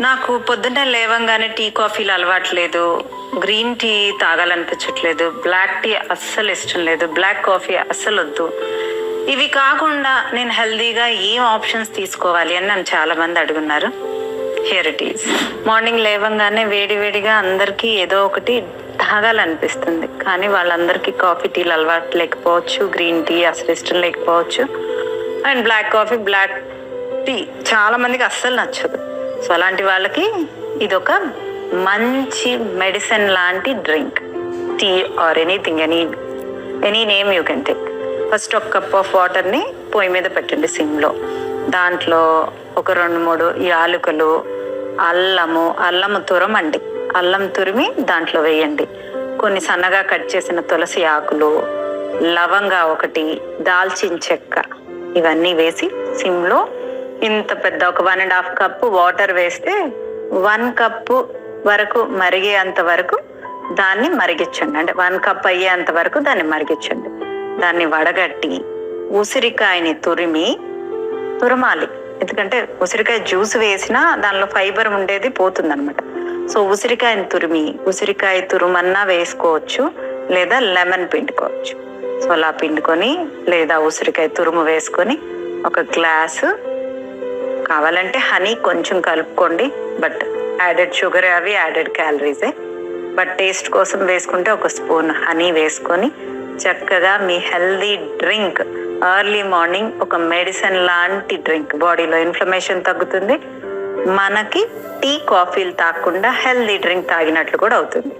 నాకు పొద్దున్నే లేవంగానే టీ కాఫీలు అలవాట్లేదు, గ్రీన్ టీ తాగాలనిపించట్లేదు, బ్లాక్ టీ అస్సలు ఇష్టం లేదు, బ్లాక్ కాఫీ అస్సలు వద్దు. ఇవి కాకుండా నేను హెల్దీగా ఏం ఆప్షన్స్ తీసుకోవాలి అని నన్ను చాలా మంది అడుగున్నారు. Here it is. మార్నింగ్ లేవంగానే వేడివేడిగా అందరికీ ఏదో ఒకటి తాగాలనిపిస్తుంది, కానీ వాళ్ళందరికీ కాఫీ టీలు అలవాటు లేకపోవచ్చు, గ్రీన్ టీ అసలు ఇష్టం లేకపోవచ్చు, and black coffee, black tea చాలా మందికి అస్సలు నచ్చదు. సో అలాంటి వాళ్ళకి ఇదొక మంచి మెడిసిన్ లాంటి drink. Tea or anything, any name you can take. First ఒక కప్ ఆఫ్ వాటర్ని పొయ్యి మీద పెట్టండి సిమ్లో. దాంట్లో ఒక 2-3 యాలకులు, అల్లము తురమండి, అల్లం తురిమి దాంట్లో వేయండి. కొన్ని సన్నగా కట్ చేసిన తులసి ఆకులు, లవంగా 1, దాల్చిన చెక్క, ఇవన్నీ వేసి సిమ్లో ఇంత పెద్ద ఒక 1.5 కప్పు వాటర్ వేస్తే 1 కప్పు వరకు మరిగేంత వరకు దాన్ని మరిగించండి. అంటే 1 కప్ అయ్యేంత వరకు దాన్ని మరిగించండి. దాన్ని వడగట్టి ఉసిరికాయని తురమాలి, ఎందుకంటే ఉసిరికాయ జ్యూస్ వేసినా దానిలో ఫైబర్ ఉండేది పోతుందన్నమాట. సో ఉసిరికాయని ఉసిరికాయ తురుమన్నా వేసుకోవచ్చు, లేదా లెమన్ పిండుకోవచ్చు. సో అలా పిండుకొని లేదా ఉసిరికాయ తురుము వేసుకొని ఒక గ్లాసు, కావాలంటే హనీ కొంచెం కలుపుకోండి, బట్ యాడెడ్ షుగర్, అవి యాడెడ్ క్యాలరీసే. బట్ టేస్ట్ కోసం వేసుకుంటే ఒక స్పూన్ హనీ వేసుకొని చక్కగా మీ హెల్దీ డ్రింక్, ఎర్లీ మార్నింగ్ ఒక మెడిసిన్ లాంటి డ్రింక్. బాడీలో ఇన్ఫ్లమేషన్ తగ్గుతుంది, మనకి టీ కాఫీలు తాగకుండా హెల్దీ డ్రింక్ తాగినట్లు కూడా అవుతుంది.